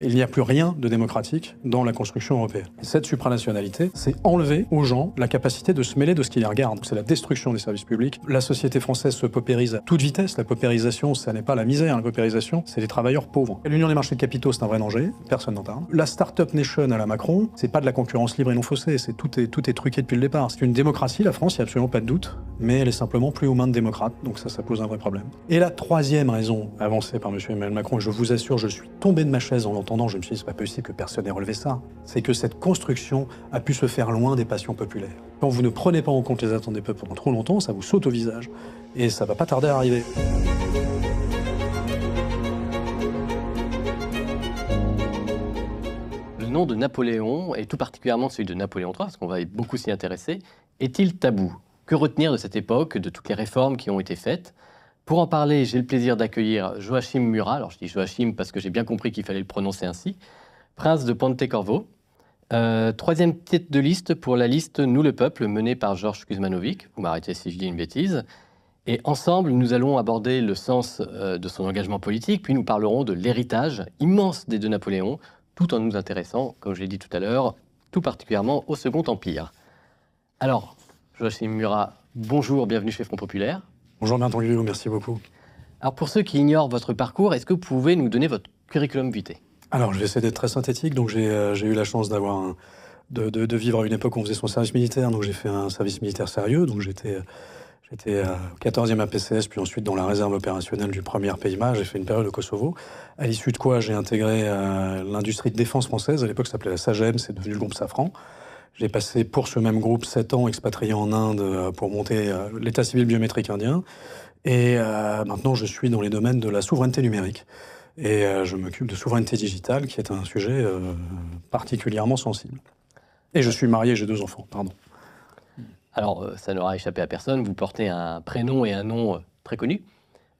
Il n'y a plus rien de démocratique dans la construction européenne. Cette supranationalité, c'est enlever aux gens la capacité de se mêler de ce qui les regarde. C'est la destruction des services publics. La société française se paupérise à toute vitesse. La paupérisation, ça n'est pas la misère. La paupérisation, c'est les travailleurs pauvres. L'union des marchés de capitaux, c'est un vrai danger. Personne n'en parle. La start-up nation à la Macron, c'est pas de la concurrence libre et non faussée. Tout est truqué depuis le départ. C'est une démocratie, la France, il n'y a absolument pas de doute. Mais elle est simplement plus aux mains de démocrates. Donc ça pose un vrai problème. Et la troisième raison avancée par M. Emmanuel Macron, et je vous assure, je suis tombé de ma chaise en l'entendant, je me suis dit, c'est pas possible que personne n'ait relevé ça. C'est que cette construction a pu se faire loin des passions populaires. Quand vous ne prenez pas en compte les attentes des peuples pendant trop longtemps, ça vous saute au visage. Et ça va pas tarder à arriver. Le nom de Napoléon, et tout particulièrement celui de Napoléon III, parce qu'on va beaucoup s'y intéresser, est-il tabou? Que retenir de cette époque, de toutes les réformes qui ont été faites? Pour en parler, j'ai le plaisir d'accueillir Joachim Murat. Alors je dis Joachim parce que j'ai bien compris qu'il fallait le prononcer ainsi. Prince de Pontecorvo. Troisième tête de liste pour la liste Nous le peuple, menée par Georges Kuzmanovic. Vous m'arrêtez si je dis une bêtise. Et ensemble, nous allons aborder le sens de son engagement politique, puis nous parlerons de l'héritage immense des deux Napoléons, tout en nous intéressant, comme je l'ai dit tout à l'heure, tout particulièrement au Second Empire. Alors, Joachim Murat, bonjour, bienvenue chez Front Populaire. Bonjour Bertrand Guillot, merci beaucoup. Alors pour ceux qui ignorent votre parcours, est-ce que vous pouvez nous donner votre curriculum vitae? Alors je vais essayer d'être très synthétique. Donc j'ai eu la chance de vivre à une époque où on faisait son service militaire. Donc j'ai fait un service militaire sérieux. Donc j'étais au 14e APCS, puis ensuite dans la réserve opérationnelle du 1er Pays-Bas. J'ai fait une période au Kosovo. À l'issue de quoi j'ai intégré l'industrie de défense française. À l'époque ça s'appelait la SAGEM, c'est devenu le groupe Safran. J'ai passé pour ce même groupe 7 ans expatrié en Inde pour monter l'état civil biométrique indien. Et maintenant, je suis dans les domaines de la souveraineté numérique. Et je m'occupe de souveraineté digitale, qui est un sujet particulièrement sensible. Et je suis marié, j'ai 2 enfants, pardon. Alors, ça n'aura échappé à personne, vous portez un prénom et un nom très connus,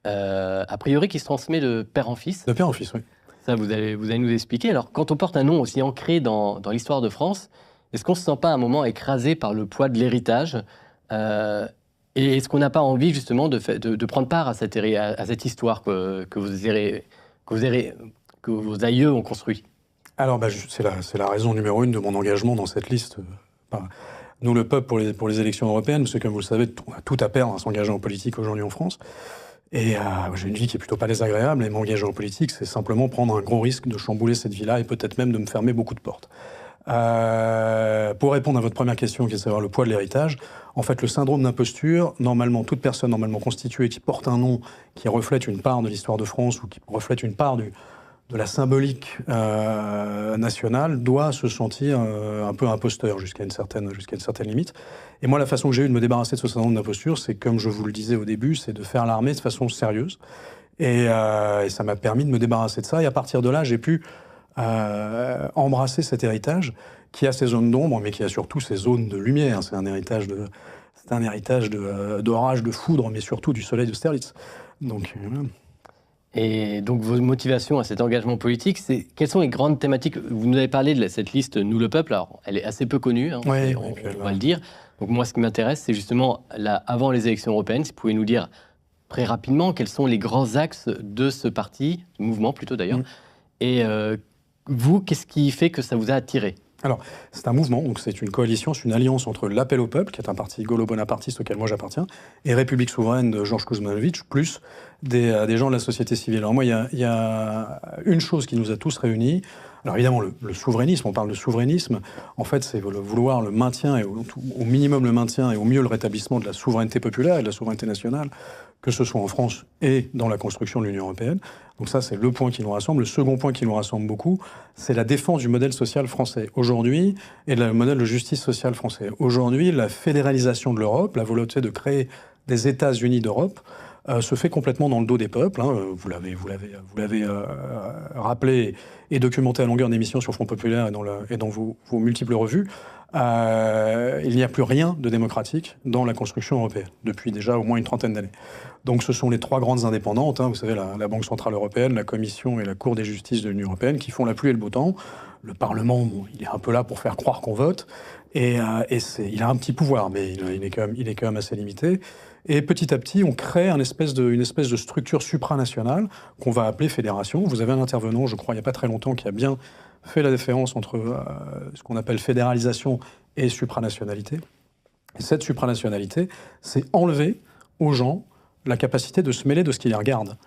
a priori qui se transmet de père en fils. De père en fils, oui. Ça, vous allez nous expliquer. Alors, quand on porte un nom aussi ancré dans l'histoire de France, est-ce qu'on ne se sent pas à un moment écrasé par le poids de l'héritage et est-ce qu'on n'a pas envie justement de prendre part à cette histoire que vos aïeux ont construit? Alors, c'est la raison numéro 1 de mon engagement dans cette liste. Nous, le peuple, pour les élections européennes, parce que comme vous le savez, on a tout à perdre à s'engager en politique aujourd'hui en France. Et j'ai une vie qui est plutôt pas désagréable, et m'engager en politique, c'est simplement prendre un gros risque de chambouler cette vie-là et peut-être même de me fermer beaucoup de portes. Pour répondre à votre première question, qui est de savoir le poids de l'héritage, en fait, le syndrome d'imposture, normalement, toute personne normalement constituée qui porte un nom qui reflète une part de l'histoire de France ou qui reflète une part de la symbolique nationale doit se sentir un peu imposteur jusqu'à une certaine limite. Et moi, la façon que j'ai eu de me débarrasser de ce syndrome d'imposture, c'est, comme je vous le disais au début, c'est de faire l'armée de façon sérieuse. Et ça m'a permis de me débarrasser de ça. Et à partir de là, j'ai pu embrasser cet héritage qui a ses zones d'ombre, mais qui a surtout ses zones de lumière. C'est un héritage d'orage, de foudre, mais surtout du soleil d'Austerlitz. Donc, Et donc vos motivations à cet engagement politique, quelles sont les grandes thématiques? Vous nous avez parlé de cette liste Nous le peuple, alors elle est assez peu connue, hein, oui, on va le dire. Donc moi, ce qui m'intéresse, c'est justement, là, avant les élections européennes, si vous pouvez nous dire très rapidement quels sont les grands axes de ce parti, mouvement plutôt d'ailleurs, et vous, qu'est-ce qui fait que ça vous a attiré? Alors, c'est un mouvement, donc c'est une coalition, c'est une alliance entre l'Appel au peuple, qui est un parti gaulo-bonapartiste auquel moi j'appartiens, et République souveraine de Georges Kuzmanovic, plus des gens de la société civile. Alors moi, il y a une chose qui nous a tous réunis. Alors évidemment, le souverainisme, on parle de souverainisme, en fait c'est vouloir le maintien, et au minimum le maintien, et au mieux le rétablissement de la souveraineté populaire et de la souveraineté nationale, que ce soit en France et dans la construction de l'Union européenne. Donc ça, c'est le point qui nous rassemble. Le second point qui nous rassemble beaucoup, c'est la défense du modèle social français aujourd'hui et le modèle de justice sociale français. Aujourd'hui, la fédéralisation de l'Europe, la volonté de créer des États-Unis d'Europe, se fait complètement dans le dos des peuples. Hein. Vous l'avez rappelé et documenté à longueur d'émissions sur Front Populaire et dans vos multiples revues. Il n'y a plus rien de démocratique dans la construction européenne, depuis déjà au moins une trentaine d'années. Donc ce sont les 3 grandes indépendantes, hein, vous savez, la Banque Centrale Européenne, la Commission et la Cour des justices de l'Union Européenne, qui font la pluie et le beau temps. Le Parlement, bon, il est un peu là pour faire croire qu'on vote, et il a un petit pouvoir, mais il est quand même assez limité. Et petit à petit, on crée une espèce de structure supranationale qu'on va appeler fédération. Vous avez un intervenant, je crois, il n'y a pas très longtemps, qui a bien fait la différence entre ce qu'on appelle fédéralisation et supranationalité. Et cette supranationalité, c'est enlever aux gens la capacité de se mêler de ce qui les regarde.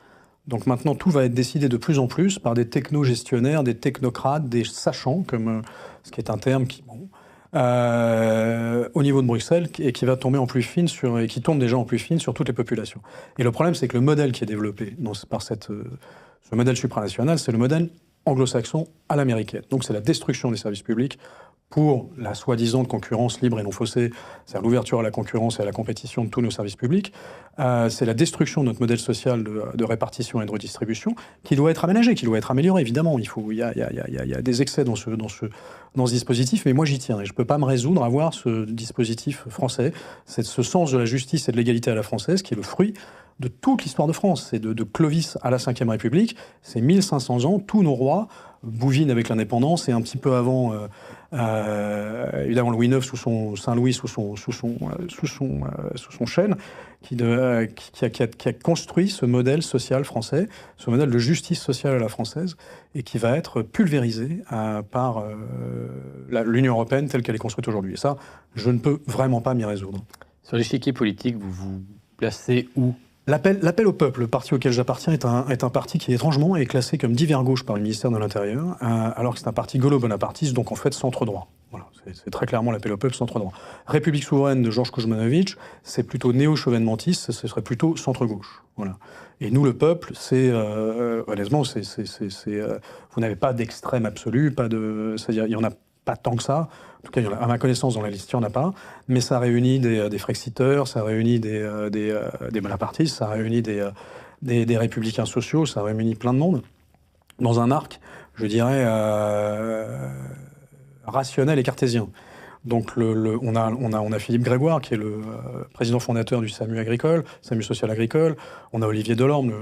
Donc maintenant, tout va être décidé de plus en plus par des techno-gestionnaires, des technocrates, des sachants, comme ce qui est un terme qui, au niveau de Bruxelles, et qui va tomber en plus fine et qui tombe déjà en plus fine sur toutes les populations. Et le problème, c'est que le modèle qui est développé par ce modèle supranational, c'est le modèle anglo-saxon à l'américaine. Donc c'est la destruction des services publics pour la soi-disant concurrence libre et non faussée, c'est-à-dire l'ouverture à la concurrence et à la compétition de tous nos services publics. C'est la destruction de notre modèle social de répartition et de redistribution qui doit être aménagé, qui doit être amélioré, évidemment. Il y a des excès dans ce dispositif, mais moi j'y tiens et je ne peux pas me résoudre à voir ce dispositif français. C'est ce sens de la justice et de l'égalité à la française qui est le fruit de toute l'histoire de France. C'est de Clovis à la Ve République, c'est 1500 ans, tous nos rois, Bouvines avec l'indépendance et un petit peu avant, évidemment Louis IX sous son Saint-Louis sous son chêne, qui a construit ce modèle social français, ce modèle de justice sociale à la française, et qui va être pulvérisé par l'Union européenne telle qu'elle est construite aujourd'hui. Et ça, je ne peux vraiment pas m'y résoudre. Sur l'échiquier politique, vous vous placez où ? L'appel au peuple, le parti auquel j'appartiens, est un parti qui étrangement est classé comme divers gauche par le ministère de l'Intérieur, alors que c'est un parti gaulo-bonapartiste, donc en fait centre-droit. Voilà, c'est très clairement l'appel au peuple centre-droit. République souveraine de Georges Kuzmanović, c'est plutôt néo-chauvinementiste, ce serait plutôt centre-gauche. Voilà. Et nous, le peuple, honnêtement, vous n'avez pas d'extrême absolu, c'est-à-dire il y en a pas tant que ça. En tout cas, à ma connaissance, dans la liste, il n'y en a pas. Mais ça réunit des frexiteurs, ça réunit des bonapartistes, ça réunit des républicains sociaux, ça réunit plein de monde dans un arc, je dirais, rationnel et cartésien. Donc on a Philippe Grégoire, qui est le président fondateur du SAMU agricole, SAMU social agricole. On a Olivier Delorme,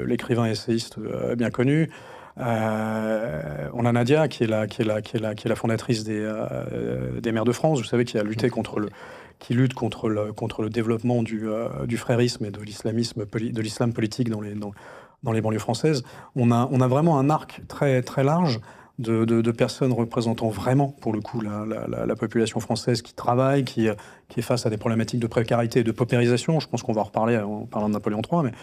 l'écrivain essayiste bien connu. On a Nadia, qui est la fondatrice des Mères de France, vous savez, qui a lutté contre le développement du frérisme et de l'islam politique dans les banlieues françaises. On a vraiment un arc très, très large de personnes représentant vraiment, pour le coup, la population française qui travaille, qui est face à des problématiques de précarité et de paupérisation. Je pense qu'on va en reparler en parlant de Napoléon III, mais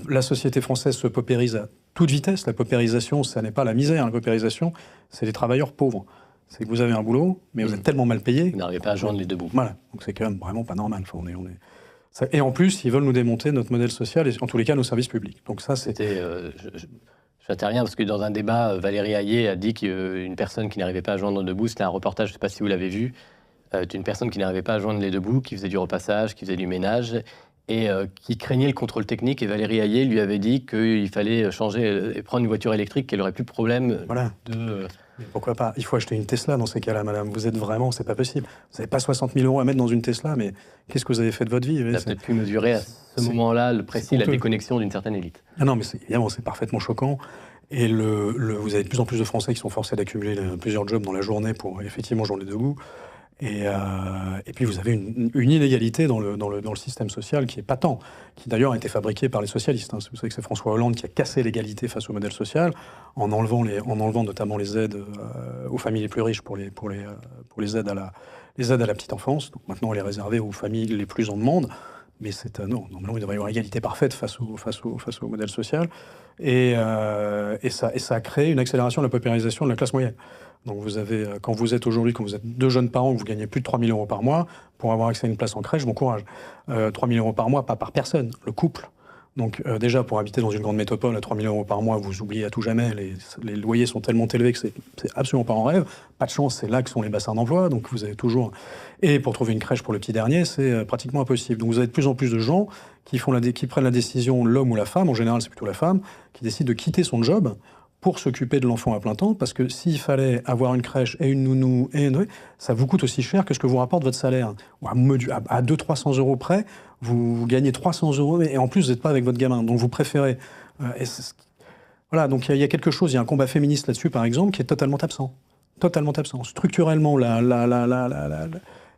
la société française se paupérise à toute vitesse. La paupérisation, ça n'est pas la misère. La paupérisation, c'est les travailleurs pauvres. C'est que vous avez un boulot, mais vous êtes tellement mal payé. Vous n'arrivez pas à joindre les deux bouts. Voilà, donc c'est quand même vraiment pas normal. Et en plus, ils veulent nous démonter notre modèle social et en tous les cas nos services publics. Donc ça, c'était... J'interviens parce que dans un débat, Valérie Hayé a dit qu'une personne qui n'arrivait pas à joindre les deux bouts, c'était un reportage, je ne sais pas si vous l'avez vu, d'une personne qui n'arrivait pas à joindre les deux bouts, qui faisait du repassage, qui faisait du ménage, et qui craignait le contrôle technique. Et Valérie Hayé lui avait dit qu'il fallait changer et prendre une voiture électrique, qu'elle n'aurait plus de problème de... Mais pourquoi pas? Il faut acheter une Tesla dans ces cas-là, madame. Vous êtes vraiment, c'est pas possible. Vous n'avez pas 60 000 € à mettre dans une Tesla, mais qu'est-ce que vous avez fait de votre vie? Vous avez peut-être pu mesurer à ce moment-là le précis, la déconnexion d'une certaine élite. Ah non, mais évidemment, c'est parfaitement choquant. Et vous avez de plus en plus de Français qui sont forcés d'accumuler plusieurs jobs dans la journée pour effectivement joindre les deux bouts. Et puis vous avez une inégalité dans le système social qui est patent, qui d'ailleurs a été fabriquée par les socialistes. Vous savez que c'est François Hollande qui a cassé l'égalité face au modèle social en enlevant notamment les aides aux familles les plus riches pour les aides à la petite enfance. Donc maintenant, on les réservait aux familles les plus en demande. Mais non, normalement, il devrait y avoir égalité parfaite face au modèle social. Et ça a créé une accélération de la paupérisation de la classe moyenne. Donc quand vous êtes deux jeunes parents, que vous gagnez plus de 3 000 € par mois, pour avoir accès à une place en crèche, bon courage. 3 000 € par mois, pas par personne, le couple. Donc déjà, pour habiter dans une grande métropole, à 3 000 € par mois, vous oubliez à tout jamais, les loyers sont tellement élevés que c'est absolument pas en rêve. Pas de chance, c'est là que sont les bassins d'emploi, donc vous avez toujours... Et pour trouver une crèche pour le petit dernier, c'est pratiquement impossible. Donc vous avez de plus en plus de gens qui prennent la décision, l'homme ou la femme, en général c'est plutôt la femme, qui décide de quitter son job pour s'occuper de l'enfant à plein temps, parce que s'il fallait avoir une crèche et une nounou, ça vous coûte aussi cher que ce que vous rapporte votre salaire. À 200-300 € près, vous gagnez 300 € et en plus vous n'êtes pas avec votre gamin. Donc vous préférez... Voilà, donc il y a quelque chose, il y a un combat féministe là-dessus par exemple qui est totalement absent. Totalement absent. Structurellement,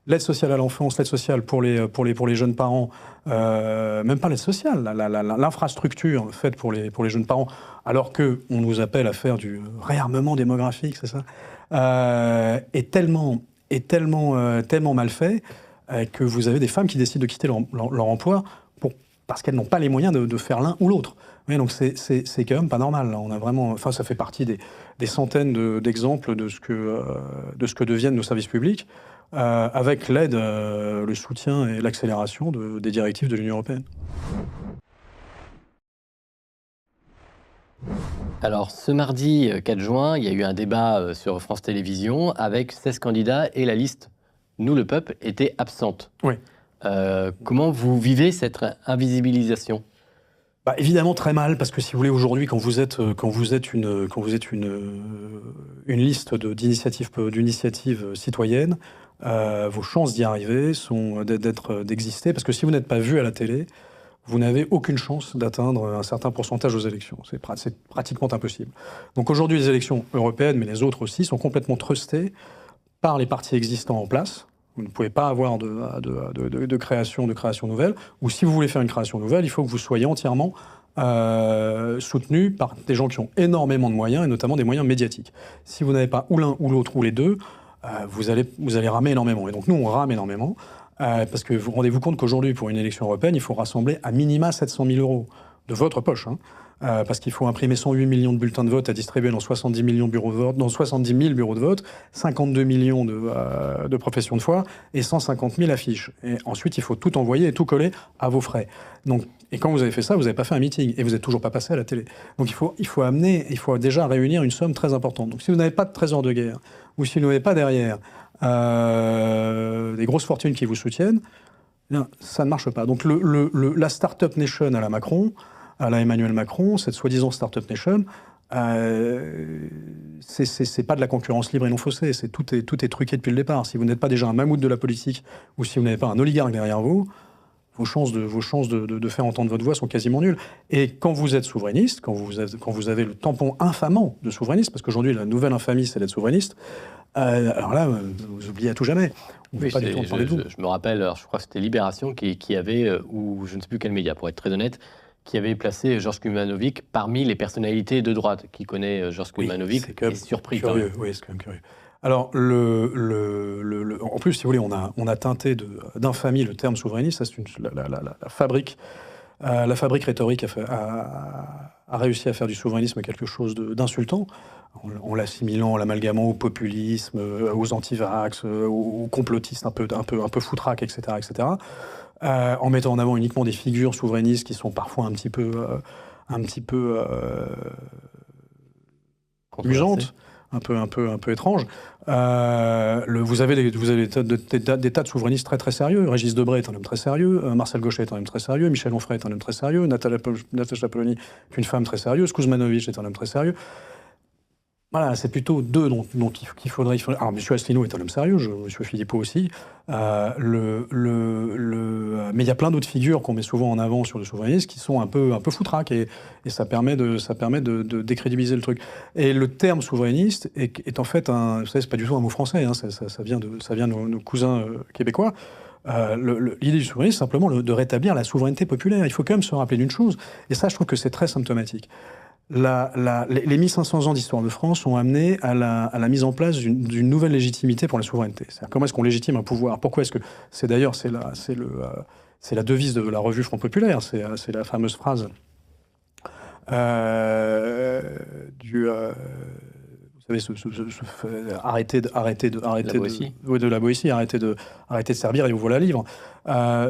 l'aide sociale à l'enfance, l'aide sociale pour les jeunes parents, même pas l'aide sociale, l'infrastructure faite pour les jeunes parents, alors qu'on nous appelle à faire du réarmement démographique, c'est ça, est tellement mal fait que vous avez des femmes qui décident de quitter leur emploi parce qu'elles n'ont pas les moyens de faire l'un ou l'autre. Oui, donc c'est quand même pas normal. Là. On a vraiment, enfin, ça fait partie des centaines d'exemples de ce que deviennent nos services publics, avec l'aide, le soutien et l'accélération des directives de l'Union européenne. Alors, ce mardi 4 juin, il y a eu un débat sur France Télévisions avec 16 candidats et la liste « Nous, le peuple » était absente. Oui. Comment vous vivez cette invisibilisation ? Évidemment très mal, parce que si vous voulez, aujourd'hui, quand vous êtes une liste d'initiatives citoyennes, vos chances d'y arriver sont d'exister, parce que si vous n'êtes pas vu à la télé, vous n'avez aucune chance d'atteindre un certain pourcentage aux élections. C'est pratiquement impossible. Donc aujourd'hui, les élections européennes, mais les autres aussi, sont complètement trustées par les partis existants en place. Vous ne pouvez pas avoir de création nouvelle. Ou si vous voulez faire une création nouvelle, il faut que vous soyez entièrement soutenu par des gens qui ont énormément de moyens, et notamment des moyens médiatiques. Si vous n'avez pas ou l'un ou l'autre ou les deux, vous allez ramer énormément. Et donc nous, on rame énormément, parce que vous rendez-vous compte qu'aujourd'hui, pour une élection européenne, il faut rassembler à minima 700 000 € de votre poche, hein. Parce qu'il faut imprimer 108 millions de bulletins de vote à distribuer dans 70 000 bureaux de vote, 52 millions de professions de foi et 150 000 affiches. Et ensuite, il faut tout envoyer et tout coller à vos frais. Donc, et quand vous avez fait ça, vous n'avez pas fait un meeting et vous n'êtes toujours pas passé à la télé. Donc il faut déjà réunir une somme très importante. Donc si vous n'avez pas de trésor de guerre ou si vous n'avez pas derrière des grosses fortunes qui vous soutiennent, bien, ça ne marche pas. Donc la Startup Nation à la Macron, à la Emmanuel Macron, cette soi-disant Startup Nation, c'est pas de la concurrence libre et non faussée, tout est truqué depuis le départ. Si vous n'êtes pas déjà un mammouth de la politique ou si vous n'avez pas un oligarque derrière vous, vos chances de faire entendre votre voix sont quasiment nulles. Et quand vous êtes souverainiste, quand vous avez le tampon infamant de souverainiste, parce qu'aujourd'hui la nouvelle infamie c'est d'être souverainiste, alors là, vous oubliez à tout jamais. Oui, je me rappelle, alors je crois que c'était Libération qui avait, ou je ne sais plus quel média pour être très honnête, qui avait placé Georges Kumanovic parmi les personnalités de droite. Qui connaît Georges Kumanovic est surpris. Curieux. Oui, c'est quand même curieux. Alors, en plus, si vous voulez, on a teinté d'infamie le terme souverainiste. Ça, c'est la fabrique rhétorique a réussi à faire du souverainisme quelque chose d'insultant, en l'assimilant, en l'amalgamant au populisme, aux anti-vax, aux complotistes un peu foutraques, etc., etc. En mettant en avant uniquement des figures souverainistes qui sont parfois un petit peu amusantes, un peu étranges. Vous avez des tas de souverainistes très très sérieux. Régis Debray est un homme très sérieux, Marcel Gauchet est un homme très sérieux, Michel Onfray est un homme très sérieux, Natacha Polony est une femme très sérieuse, Kuzmanovic est un homme très sérieux. Voilà, c'est plutôt d'eux dont il faudrait... Alors, M. Asselineau est un homme sérieux, M. Philippot aussi. Mais il y a plein d'autres figures qu'on met souvent en avant sur le souverainisme qui sont un peu foutraques et ça permet de décrédibiliser le truc. Et le terme souverainiste est en fait vous savez, c'est pas du tout un mot français, hein, ça vient de nos cousins québécois. L'idée du souverainisme, c'est simplement de rétablir la souveraineté populaire. Il faut quand même se rappeler d'une chose, et ça, je trouve que c'est très symptomatique. Les 1500 ans d'histoire de France ont amené à la mise en place d'une nouvelle légitimité pour la souveraineté. C'est-à-dire, comment est-ce qu'on légitime un pouvoir? Pourquoi est-ce que... C'est d'ailleurs, c'est la devise de la revue Front Populaire, c'est la fameuse phrase vous savez, arrêtez de la Boétie, arrêtez de servir et vous voilà libre.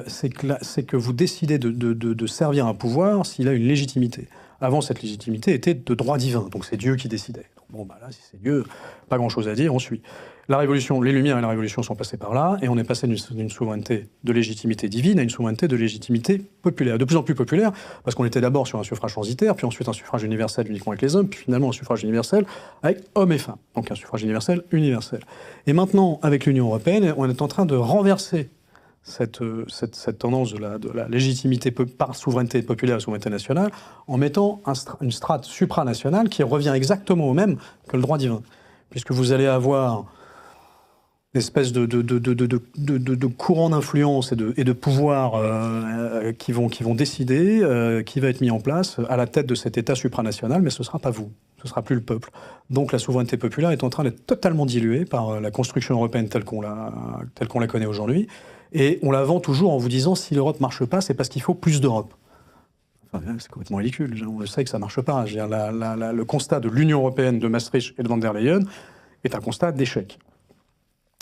C'est que vous décidez de servir un pouvoir s'il a une légitimité. Avant, cette légitimité était de droit divin, donc c'est Dieu qui décidait. Donc, bon, là, si c'est Dieu, pas grand-chose à dire, on suit. La Révolution, les Lumières et la Révolution sont passées par là, et on est passé d'une souveraineté de légitimité divine à une souveraineté de légitimité populaire. De plus en plus populaire, parce qu'on était d'abord sur un suffrage censitaire, puis ensuite un suffrage universel uniquement avec les hommes, puis finalement un suffrage universel avec hommes et femmes. Donc un suffrage universel. Et maintenant, avec l'Union européenne, on est en train de renverser cette tendance de la légitimité par souveraineté populaire et souveraineté nationale en mettant une strate supranationale qui revient exactement au même que le droit divin. Puisque vous allez avoir espèce de courant d'influence et de pouvoir qui vont décider qui va être mis en place à la tête de cet État supranational, mais ce ne sera pas vous, ce ne sera plus le peuple. Donc la souveraineté populaire est en train d'être totalement diluée par la construction européenne telle qu'on la connaît aujourd'hui, et on la vend toujours en vous disant si l'Europe ne marche pas, c'est parce qu'il faut plus d'Europe. Enfin, c'est complètement ridicule, on le sait que ça ne marche pas. Je veux dire, le constat de l'Union européenne, de Maastricht et de von der Leyen est un constat d'échec.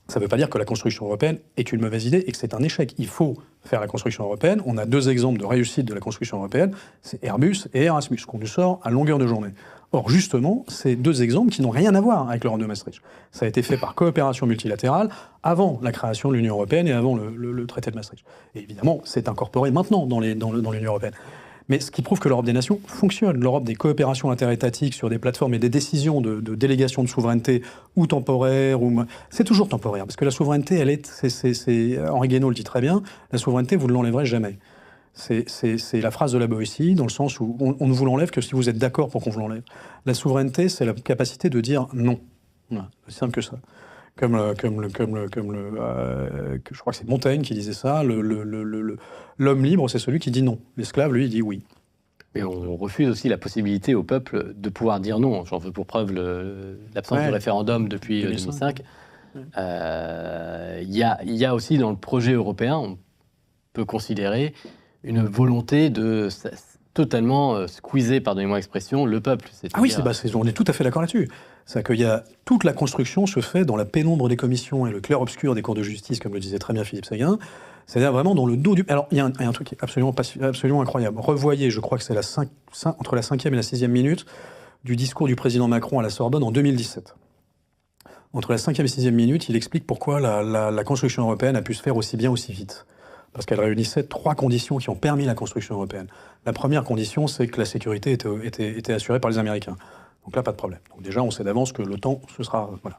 Ça ne veut pas dire que la construction européenne est une mauvaise idée et que c'est un échec. Il faut faire la construction européenne. On a 2 exemples de réussite de la construction européenne, c'est Airbus et Erasmus, qu'on nous sort à longueur de journée. Or, justement, c'est 2 exemples qui n'ont rien à voir avec l'Europe de Maastricht. Ça a été fait par coopération multilatérale avant la création de l'Union européenne et avant le traité de Maastricht. Et évidemment, c'est incorporé maintenant dans l'Union européenne. Mais ce qui prouve que l'Europe des nations fonctionne. L'Europe des coopérations interétatiques sur des plateformes et des décisions de délégation de souveraineté ou temporaire, c'est toujours temporaire. Parce que la souveraineté, Henri Guénaud le dit très bien, la souveraineté, vous ne l'enlèverez jamais. C'est la phrase de la Boétie, dans le sens où on ne vous l'enlève que si vous êtes d'accord pour qu'on vous l'enlève. La souveraineté, c'est la capacité de dire non. Voilà, c'est simple que ça. Je crois que c'est Montaigne qui disait ça, l'homme libre, c'est celui qui dit non. L'esclave, lui, il dit oui. Mais on refuse aussi la possibilité au peuple de pouvoir dire non. J'en veux pour preuve l'absence de référendum depuis 2005. Il y a aussi dans le projet européen, on peut considérer une volonté de totalement squeezer, pardonnez-moi l'expression, le peuple. Ah oui, on est tout à fait d'accord là-dessus. C'est-à-dire que toute la construction se fait dans la pénombre des commissions et le clair-obscur des cours de justice, comme le disait très bien Philippe Séguin. C'est-à-dire vraiment dans le dos du... Alors, il y a un truc qui est absolument incroyable. Revoyez, je crois que c'est entre la 5e et la 6e minute du discours du président Macron à la Sorbonne en 2017. Entre la 5e et 6e minute, il explique pourquoi la construction européenne a pu se faire aussi bien, aussi vite. Parce qu'elle réunissait 3 conditions qui ont permis la construction européenne. La première condition, c'est que la sécurité était assurée par les Américains. Donc là, pas de problème. Donc déjà, on sait d'avance que l'OTAN, ce sera... Voilà.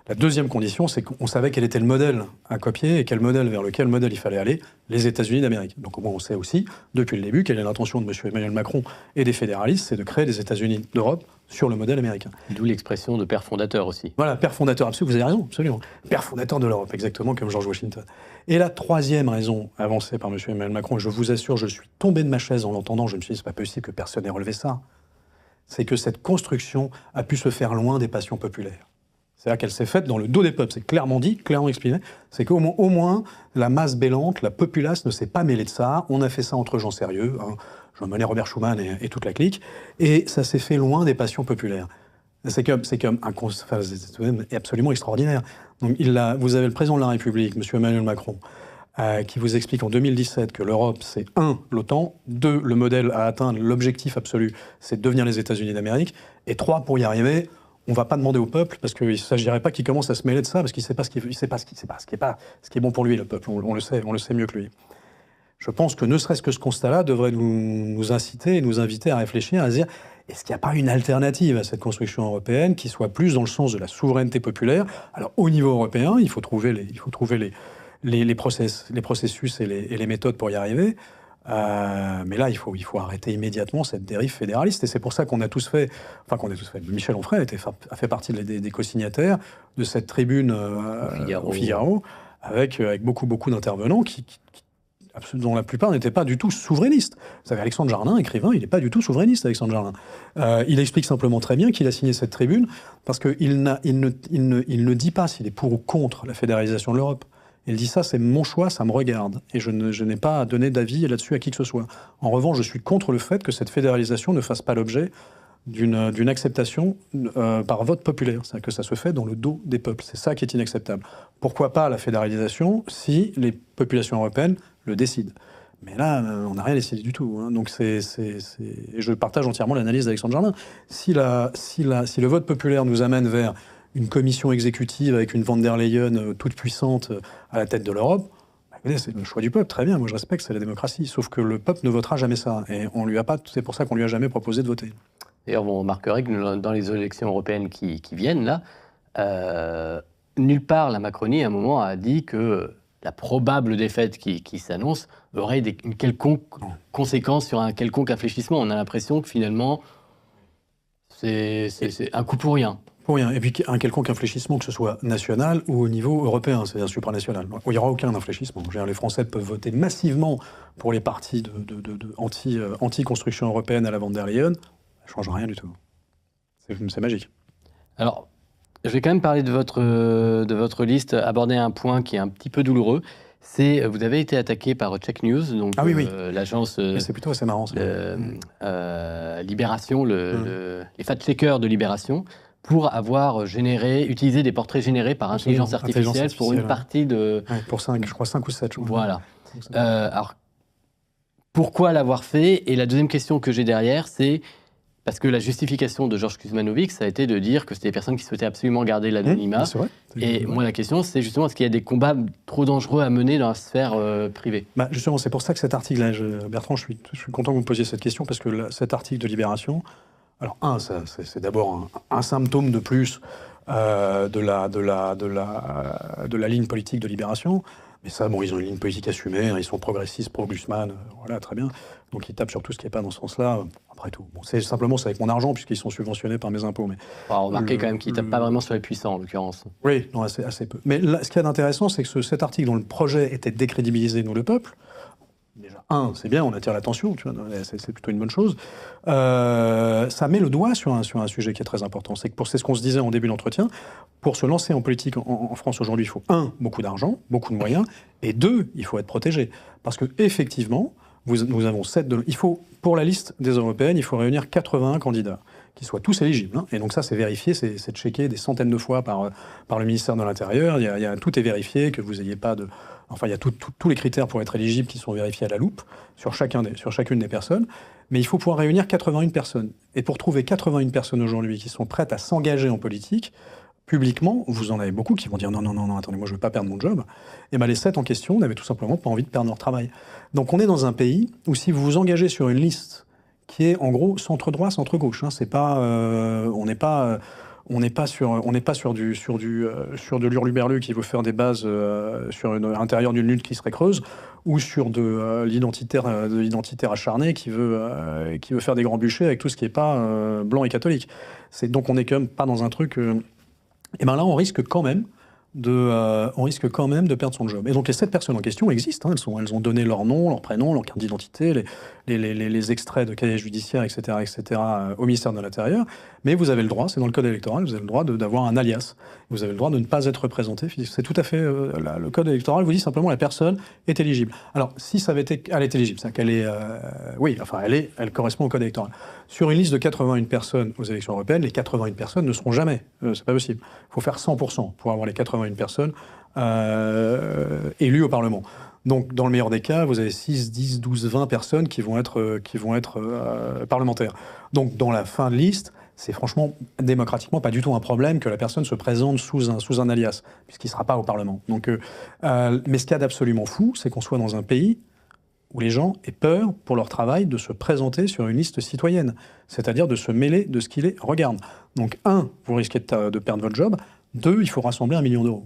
La deuxième condition, c'est qu'on savait quel était le modèle à copier et vers lequel modèle il fallait aller, les États-Unis d'Amérique. Donc au moins, on sait aussi, depuis le début, quelle est l'intention de M. Emmanuel Macron et des fédéralistes, c'est de créer des États-Unis d'Europe sur le modèle américain. D'où l'expression de père fondateur aussi. Voilà, père fondateur, absolument, vous avez raison, absolument. Père fondateur de l'Europe, exactement comme George Washington. Et la troisième raison avancée par M. Emmanuel Macron, et je vous assure, je suis tombé de ma chaise en l'entendant, je me suis dit, c'est pas possible que personne n'ait relevé ça, c'est que cette construction a pu se faire loin des passions populaires. C'est-à-dire qu'elle s'est faite dans le dos des peuples. C'est clairement dit, clairement exprimé. C'est qu'au moins, la masse bêlante, la populace ne s'est pas mêlée de ça. On a fait ça entre gens sérieux, Jean Monnet, Robert Schuman et toute la clique. Et ça s'est fait loin des passions populaires. C'est comme c'est absolument extraordinaire. Donc, vous avez le président de la République, M. Emmanuel Macron, qui vous explique en 2017 que l'Europe, c'est 1, l'OTAN, 2, le modèle à atteindre, l'objectif absolu, c'est de devenir les États-Unis d'Amérique, et 3, pour y arriver, on ne va pas demander au peuple, parce qu'il ne s'agirait pas qu'il commence à se mêler de ça, parce qu'il ne sait pas ce qui est bon pour lui, le peuple. On le sait mieux que lui. Je pense que ne serait-ce que ce constat-là devrait nous inciter et nous inviter à réfléchir, à se dire, est-ce qu'il n'y a pas une alternative à cette construction européenne qui soit plus dans le sens de la souveraineté populaire? Alors, au niveau européen, il faut trouver les processus et les méthodes pour y arriver. Mais là, il faut arrêter immédiatement cette dérive fédéraliste. Et c'est pour ça qu'on a tous fait... Michel Onfray a fait partie des co-signataires de cette tribune au Figaro avec beaucoup d'intervenants dont la plupart n'étaient pas du tout souverainistes. Vous savez, Alexandre Jardin, écrivain, il n'est pas du tout souverainiste, Alexandre Jardin. Il explique simplement très bien qu'il a signé cette tribune parce qu'il ne dit pas s'il est pour ou contre la fédéralisation de l'Europe. Il dit ça, c'est mon choix, ça me regarde. Et je n'ai pas à donner d'avis là-dessus à qui que ce soit. En revanche, je suis contre le fait que cette fédéralisation ne fasse pas l'objet d'une acceptation par vote populaire. C'est-à-dire que ça se fait dans le dos des peuples. C'est ça qui est inacceptable. Pourquoi pas la fédéralisation si les populations européennes le décident? Mais là, on n'a rien décidé du tout. Hein. Donc je partage entièrement l'analyse d'Alexandre Jardin. Si le vote populaire nous amène vers une commission exécutive avec une von der Leyen toute puissante à la tête de l'Europe, c'est le choix du peuple, très bien, moi je respecte, c'est la démocratie. Sauf que le peuple ne votera jamais ça. Et c'est pour ça qu'on lui a jamais proposé de voter. D'ailleurs, vous remarquerez que dans les élections européennes qui viennent, là, nulle part la Macronie, à un moment, a dit que la probable défaite qui s'annonce aurait une quelconque conséquence sur un quelconque infléchissement. On a l'impression que finalement, c'est un coup pour rien. Pour rien. Et puis un quelconque infléchissement, que ce soit national ou au niveau européen, c'est-à-dire supranational. Il n'y aura aucun infléchissement. Les Français peuvent voter massivement pour les partis anti-construction européenne à la von der Leyen. Ça ne change rien du tout. C'est magique. Alors, je vais quand même parler de votre liste, aborder un point qui est un petit peu douloureux. Vous avez été attaqué par Check News, donc l'agence. C'est plutôt assez marrant. Libération, les fact-checkers de Libération, pour avoir utilisé des portraits générés par intelligence artificielle pour une partie de. Ouais, pour 5 ou 7. Voilà. Alors, pourquoi l'avoir fait? Et la deuxième question que j'ai derrière, c'est. Parce que la justification de Georges Kuzmanovic, ça a été de dire que c'était des personnes qui souhaitaient absolument garder l'anonymat. C'est vrai. Et moi, la question, c'est justement, est-ce qu'il y a des combats trop dangereux à mener dans la sphère privée? Justement, c'est pour ça que cet article-là, Bertrand, je suis content que vous me posiez cette question, parce que cet article de Libération, alors c'est d'abord un symptôme de plus de la ligne politique de Libération. Mais ça, ils ont une ligne politique assumée, ils sont progressistes, pro-Glucksmann, voilà, très bien. Donc ils tapent sur tout ce qui n'est pas dans ce sens-là. Après tout, c'est avec mon argent, puisqu'ils sont subventionnés par mes impôts. Mais remarquez quand même qu'ils ne tapent pas vraiment sur les puissants, en l'occurrence. Oui, non, assez peu. Mais là, ce qu'il y a d'intéressant, c'est que cet article dont le projet était de décrédibiliser nous, le peuple, déjà, c'est bien, on attire l'attention, c'est plutôt une bonne chose. Ça met le doigt sur un sujet qui est très important. C'est ce qu'on se disait en début d'entretien. Pour se lancer en politique en France aujourd'hui, il faut, beaucoup d'argent, beaucoup de moyens, et 2, il faut être protégé. Parce que effectivement, nous avons 7 il faut, pour la liste des européennes, il faut réunir 81 candidats, qui soient tous éligibles. Et donc ça, c'est vérifié, c'est checké des centaines de fois par le ministère de l'Intérieur. Tout est vérifié, que vous n'ayez pas de... Enfin, il y a tous les critères pour être éligible qui sont vérifiés à la loupe sur chacune des personnes. Mais il faut pouvoir réunir 81 personnes. Et pour trouver 81 personnes aujourd'hui qui sont prêtes à s'engager en politique, publiquement, vous en avez beaucoup qui vont dire non, attendez, moi je ne veux pas perdre mon job. Et les 7 en question n'avaient tout simplement pas envie de perdre leur travail. Donc on est dans un pays où si vous vous engagez sur une liste qui est en gros centre-droit, centre-gauche, c'est pas, on n'est pas sur de l'hurluberlu qui veut faire des bases sur l'intérieur d'une lutte qui serait creuse, ou sur de l'identitaire acharné qui veut faire des grands bûchers avec tout ce qui n'est pas blanc et catholique. Donc on n'est quand même pas dans un truc... Et là, on risque quand même de perdre son job. Et donc les 7 personnes en question existent. Elles ont donné leur nom, leur prénom, leur carte d'identité, les extraits de casiers judiciaires, etc., au ministère de l'Intérieur. Mais vous avez le droit, c'est dans le code électoral, vous avez le droit d'avoir un alias. Vous avez le droit de ne pas être représenté. C'est tout à fait... le code électoral vous dit simplement la personne est éligible. Alors, si ça avait été... Elle est éligible, c'est-à-dire qu'elle est... elle correspond au code électoral. Sur une liste de 81 personnes aux élections européennes, les 81 personnes ne seront jamais. C'est pas possible. Il faut faire 100% pour avoir les 81 personnes élues au Parlement. Donc, dans le meilleur des cas, vous avez 6, 10, 12, 20 personnes qui vont être parlementaires. Donc, dans la fin de liste, c'est franchement, démocratiquement, pas du tout un problème que la personne se présente sous un alias, puisqu'il ne sera pas au Parlement. Donc, mais ce qu'il y a d'absolument fou, c'est qu'on soit dans un pays où les gens aient peur pour leur travail de se présenter sur une liste citoyenne, c'est-à-dire de se mêler de ce qui les regarde. Donc, 1, vous risquez de perdre votre job. 2, il faut rassembler 1 million d'euros.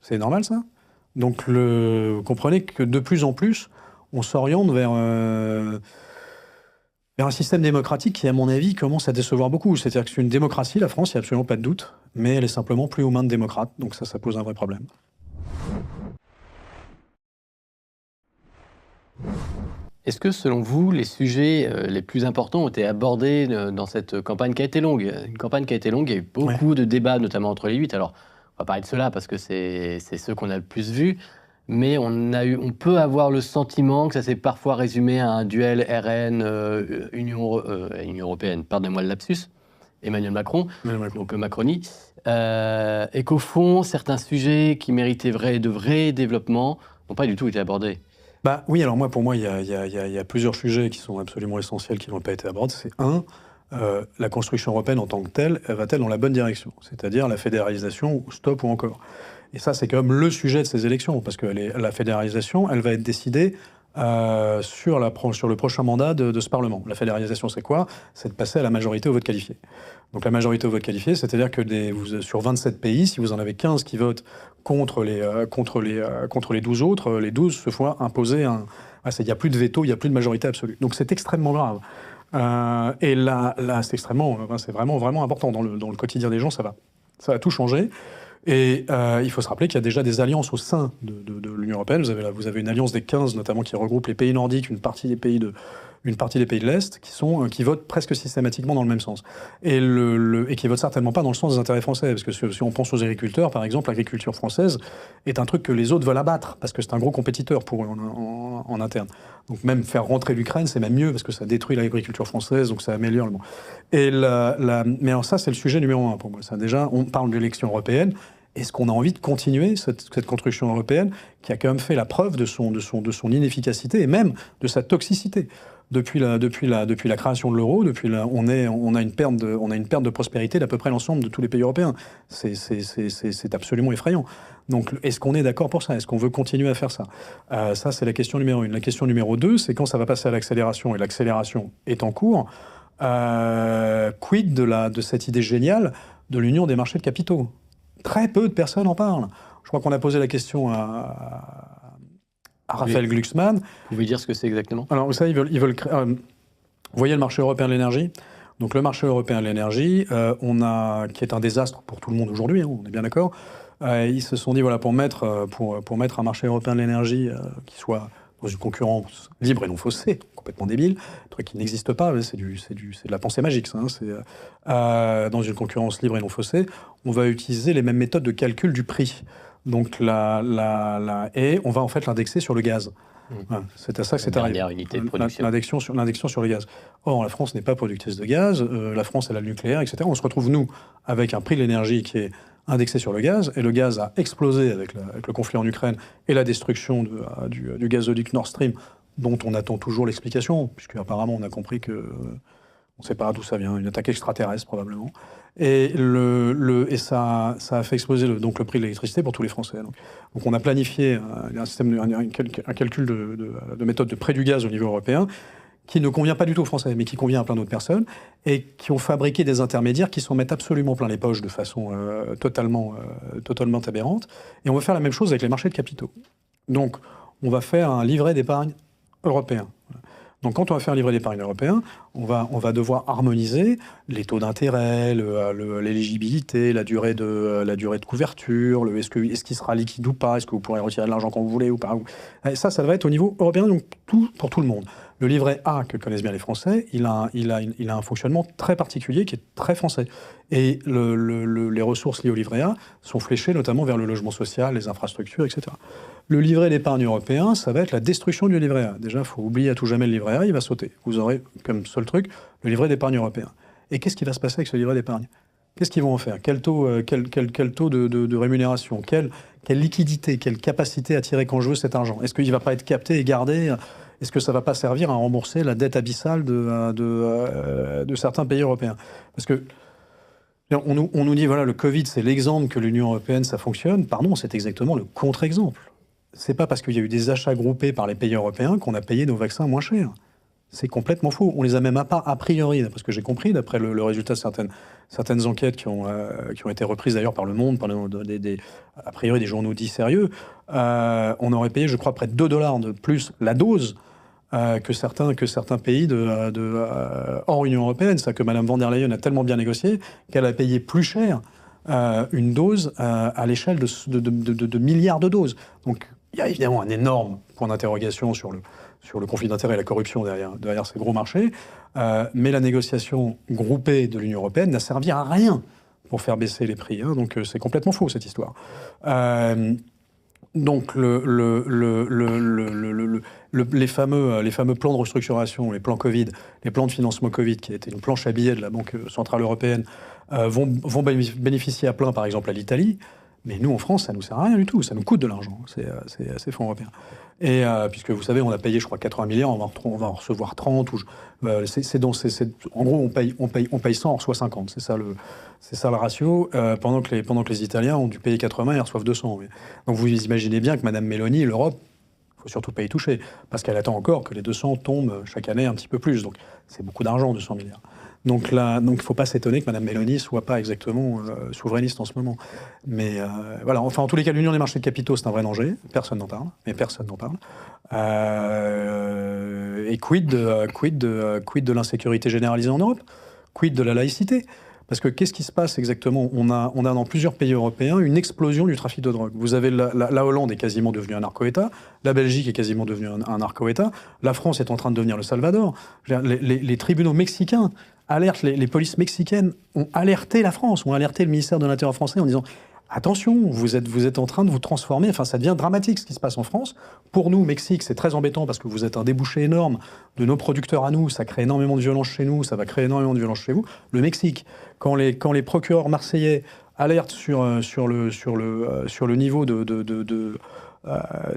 C'est normal, ça? Donc, vous comprenez que de plus en plus, on s'oriente vers un système démocratique qui, à mon avis, commence à décevoir beaucoup. C'est-à-dire que c'est une démocratie, la France, il n'y a absolument pas de doute, mais elle est simplement plus aux mains de démocrates. Donc ça pose un vrai problème. Est-ce que, selon vous, les sujets les plus importants ont été abordés dans cette campagne qui a été longue? Une campagne qui a été longue, il y a eu beaucoup de débats, notamment entre les 8. Alors, on va parler de ceux-là parce que c'est ceux qu'on a le plus vus. Mais on peut avoir le sentiment que ça s'est parfois résumé à un duel RN, Union européenne, pardonnez-moi le lapsus, Emmanuel Macron, donc Macronie, et qu'au fond, certains sujets qui méritaient de vrais développements n'ont pas du tout été abordés. Oui, alors pour moi, il y a plusieurs sujets qui sont absolument essentiels qui n'ont pas été abordés. C'est la construction européenne en tant que telle, va-t-elle dans la bonne direction? C'est-à-dire la fédéralisation, stop ou encore. Et ça, c'est quand même le sujet de ces élections, parce que la fédéralisation, elle va être décidée sur le prochain mandat de ce Parlement. La fédéralisation, c'est quoi? C'est de passer à la majorité au vote qualifié. Donc la majorité au vote qualifié, c'est-à-dire que sur 27 pays, si vous en avez 15 qui votent contre les 12 autres, les 12 se font imposer il n'y a plus de veto, il n'y a plus de majorité absolue. Donc c'est extrêmement grave. Et là c'est extrêmement, c'est vraiment important dans le quotidien des gens, ça va tout changer. Et il faut se rappeler qu'il y a déjà des alliances au sein de l'Union européenne. Vous avez une alliance des 15, notamment, qui regroupe les pays nordiques, une partie des pays de l'Est, qui votent presque systématiquement dans le même sens. Et qui votent certainement pas dans le sens des intérêts français. Parce que si on pense aux agriculteurs, par exemple, l'agriculture française est un truc que les autres veulent abattre, parce que c'est un gros compétiteur pour eux en interne. Donc même faire rentrer l'Ukraine, c'est même mieux, parce que ça détruit l'agriculture française, donc ça améliore le monde. Mais alors ça, c'est le sujet numéro 1 pour moi. Ça, déjà, on parle de l'élection européenne. Est-ce qu'on a envie de continuer cette construction européenne qui a quand même fait la preuve de son inefficacité et même de sa toxicité depuis la création de l'euro, on a une perte de prospérité d'à peu près l'ensemble de tous les pays européens. C'est absolument effrayant. Donc, est-ce qu'on est d'accord pour ça? Est-ce qu'on veut continuer à faire ça? Ça, c'est la question numéro 1. La question numéro 2, c'est quand ça va passer à l'accélération, et l'accélération est en cours, quid de cette idée géniale de l'union des marchés de capitaux? Très peu de personnes en parlent. Je crois qu'on a posé la question à Raphaël Glucksmann. Vous pouvez dire ce que c'est exactement? Alors, vous savez, ils veulent créer... vous voyez le marché européen de l'énergie? Donc, le marché européen de l'énergie, qui est un désastre pour tout le monde aujourd'hui, on est bien d'accord. Ils se sont dit, voilà, pour mettre un marché européen de l'énergie qui soit dans une concurrence libre et non faussée, complètement débile, un truc qui n'existe pas, c'est de la pensée magique, ça. Dans une concurrence libre et non faussée, on va utiliser les mêmes méthodes de calcul du prix. Donc et on va en fait l'indexer sur le gaz. Voilà, c'est à ça que c'est arrivé. La dernière unité de production. L'indexion sur le gaz. Or, la France n'est pas productrice de gaz, la France elle a le nucléaire, etc. On se retrouve, nous, avec un prix de l'énergie qui est indexé sur le gaz, et le gaz a explosé avec le conflit en Ukraine et la destruction du gazoduc Nord Stream, dont on attend toujours l'explication, puisque apparemment on a compris que on ne sait pas d'où ça vient, une attaque extraterrestre probablement. Et ça a fait exploser le prix de l'électricité pour tous les Français. Donc on a planifié un calcul de méthode de prix du gaz au niveau européen qui ne convient pas du tout aux Français, mais qui convient à plein d'autres personnes, et qui ont fabriqué des intermédiaires qui s'en mettent absolument plein les poches de façon totalement aberrante. Et on va faire la même chose avec les marchés de capitaux. Donc on va faire un livret d'épargne européen. Donc, quand on va faire un livret d'épargne européen, on va devoir harmoniser les taux d'intérêt, l'éligibilité, la durée de couverture, est-ce qu'il sera liquide ou pas, est-ce que vous pourrez retirer de l'argent quand vous voulez ou pas. Ça va être au niveau européen, donc pour tout le monde. Le livret A, que connaissent bien les Français, il a un fonctionnement très particulier qui est très français. Et les ressources liées au livret A sont fléchées notamment vers le logement social, les infrastructures, etc. Le livret d'épargne européen, ça va être la destruction du livret A. Déjà, il faut oublier à tout jamais le livret A, il va sauter. Vous aurez comme seul truc le livret d'épargne européen. Et qu'est-ce qui va se passer avec ce livret d'épargne? Qu'est-ce qu'ils vont en faire? Quel taux de rémunération? Quelle liquidité? Quelle capacité à tirer quand je veux cet argent? Est-ce qu'il ne va pas être capté et gardé? Est-ce que ça ne va pas servir à rembourser la dette abyssale de certains pays européens? Parce que on nous dit, voilà, le Covid, c'est l'exemple que l'Union européenne, ça fonctionne. Pardon, c'est exactement le contre-exemple. C'est pas parce qu'il y a eu des achats groupés par les pays européens qu'on a payé nos vaccins moins cher. C'est complètement faux. On les a même pas a priori, d'après ce que j'ai compris, d'après le résultat de certaines enquêtes qui ont été reprises d'ailleurs par Le Monde, par a priori des journaux dits sérieux. On aurait payé, je crois, près de $2 de plus la dose que certains pays hors Union européenne. C'est-à-dire que Mme von der Leyen a tellement bien négocié qu'elle a payé plus cher une dose à l'échelle de milliards de doses. Donc il y a évidemment un énorme point d'interrogation sur le conflit d'intérêts et la corruption derrière ces gros marchés, mais la négociation groupée de l'Union européenne n'a servi à rien pour faire baisser les prix. Hein, donc c'est complètement faux cette histoire. Donc les fameux plans de restructuration, les plans Covid, les plans de financement Covid, qui a été une planche à billets de la Banque centrale européenne, vont bénéficier à plein, par exemple, à l'Italie. Mais nous, en France, ça ne nous sert à rien du tout. Ça nous coûte de l'argent, ces fonds européens. Et puisque, vous savez, on a payé, je crois, 80 milliards, on va en recevoir 30. En gros, on paye 100, on reçoit 50. C'est ça le ratio. Pendant que les Italiens ont dû payer 80 et reçoivent 200. Donc vous imaginez bien que Mme Meloni, l'Europe, il ne faut surtout pas y toucher. Parce qu'elle attend encore que les 200 tombent chaque année un petit peu plus. Donc c'est beaucoup d'argent, 200 milliards. Donc il ne faut pas s'étonner que Mme Meloni ne soit pas exactement souverainiste en ce moment. Mais voilà, enfin en tous les cas, l'union des marchés de capitaux, c'est un vrai danger. Personne n'en parle, mais personne n'en parle. et quid de l'insécurité généralisée en Europe? Quid de la laïcité? Parce que qu'est-ce qui se passe exactement? On a dans plusieurs pays européens une explosion du trafic de drogue. Vous avez la Hollande est quasiment devenue un narco-État, la Belgique est quasiment devenue un narco-État, la France est en train de devenir le Salvador. Je veux dire, les tribunaux mexicains alertent, les polices mexicaines ont alerté la France, ont alerté le ministère de l'Intérieur français en disant attention, vous êtes en train de vous transformer, enfin ça devient dramatique ce qui se passe en France. Pour nous, Mexique, c'est très embêtant parce que vous êtes un débouché énorme de nos producteurs à nous, ça crée énormément de violence chez nous, ça va créer énormément de violence chez vous. Le Mexique, quand les procureurs marseillais alertent sur le niveau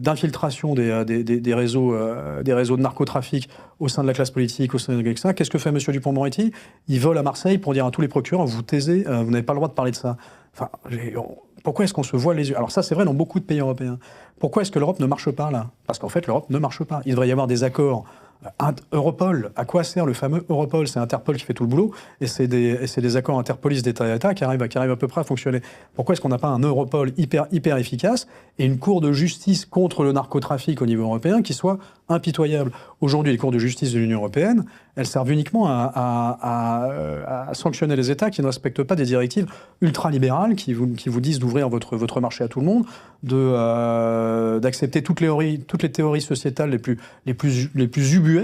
d'infiltration des réseaux de narcotrafic au sein de la classe politique, au sein de ça, qu'est-ce que fait M. Dupond-Moretti? Il vole à Marseille pour dire à tous les procureurs, vous taisez, vous n'avez pas le droit de parler de ça. Enfin, pourquoi est-ce qu'on se voit les yeux? Alors ça, c'est vrai dans beaucoup de pays européens. Pourquoi est-ce que l'Europe ne marche pas là? Parce qu'en fait, l'Europe ne marche pas. Il devrait y avoir des accords. Europol, à quoi sert le fameux Europol? C'est Interpol qui fait tout le boulot, et c'est des accords interpolice d'État à État qui arrivent à peu près à fonctionner. Pourquoi est-ce qu'on n'a pas un Europol hyper efficace et une cour de justice contre le narcotrafic au niveau européen qui soit impitoyable? Aujourd'hui, les cours de justice de l'Union européenne, elles servent uniquement à sanctionner les États qui ne respectent pas des directives ultralibérales qui vous disent d'ouvrir votre marché à tout le monde, d'accepter toutes les théories sociétales les plus ubuesques,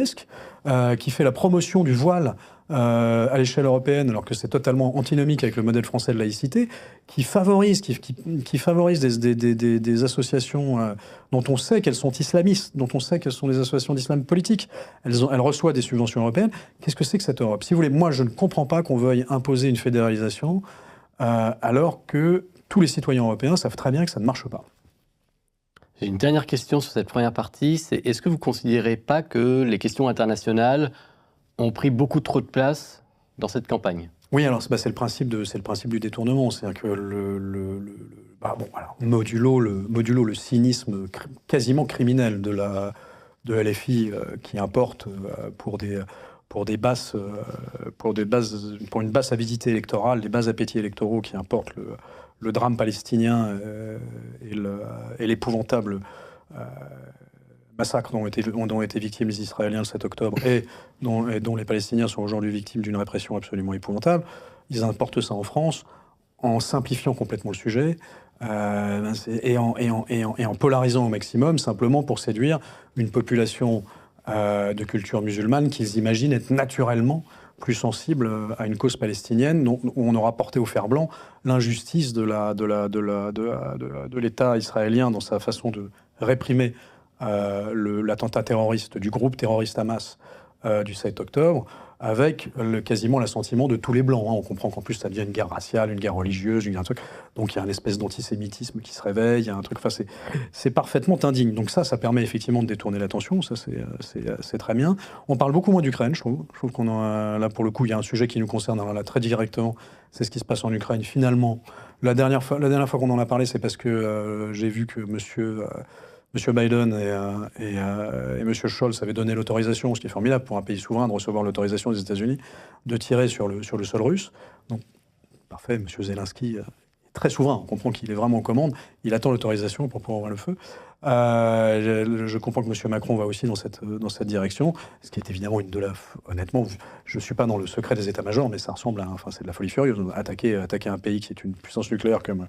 qui fait la promotion du voile à l'échelle européenne, alors que c'est totalement antinomique avec le modèle français de laïcité, qui favorise des associations dont on sait qu'elles sont islamistes, dont on sait qu'elles sont des associations d'islam politique. Elles reçoivent des subventions européennes. Qu'est-ce que c'est que cette Europe? Si vous voulez, moi je ne comprends pas qu'on veuille imposer une fédéralisation alors que tous les citoyens européens savent très bien que ça ne marche pas. J'ai une dernière question sur cette première partie, c'est est-ce que vous ne considérez pas que les questions internationales ont pris beaucoup trop de place dans cette campagne? Oui, alors c'est le principe du détournement, c'est-à-dire que modulo le cynisme quasiment criminel de LFI qui importe pour une basse avidité électorale, des bas appétits électoraux qui importent le drame palestinien et l'épouvantable massacre dont ont été victimes les Israéliens le 7 octobre et dont les Palestiniens sont aujourd'hui victimes d'une répression absolument épouvantable. Ils importent ça en France en simplifiant complètement le sujet et en polarisant au maximum, simplement pour séduire une population de culture musulmane qu'ils imaginent être naturellement plus sensible à une cause palestinienne où on aura porté au fer blanc l'injustice de l'État israélien dans sa façon de réprimer l'attentat terroriste du groupe terroriste Hamas du 7 octobre, avec quasiment l'assentiment de tous les Blancs. On comprend qu'en plus ça devient une guerre raciale, une guerre religieuse, un truc. Donc il y a une espèce d'antisémitisme qui se réveille, il y a un truc. Enfin, c'est parfaitement indigne. Donc ça permet effectivement de détourner l'attention. Ça c'est très bien. On parle beaucoup moins d'Ukraine, je trouve. Je trouve qu'on a là pour le coup, il y a un sujet qui nous concerne là très directement. C'est ce qui se passe en Ukraine. Finalement, la dernière fois qu'on en a parlé, c'est parce que j'ai vu que Monsieur Biden et M. Scholz avaient donné l'autorisation, ce qui est formidable pour un pays souverain de recevoir l'autorisation des États-Unis, de tirer sur le sol russe. Donc, parfait, M. Zelensky est très souverain, on comprend qu'il est vraiment aux commandes, il attend l'autorisation pour pouvoir ouvrir le feu. Je comprends que M. Macron va aussi dans cette direction, ce qui est évidemment honnêtement, je ne suis pas dans le secret des états-majors, mais ça ressemble c'est de la folie furieuse. Attaquer un pays qui est une puissance nucléaire comme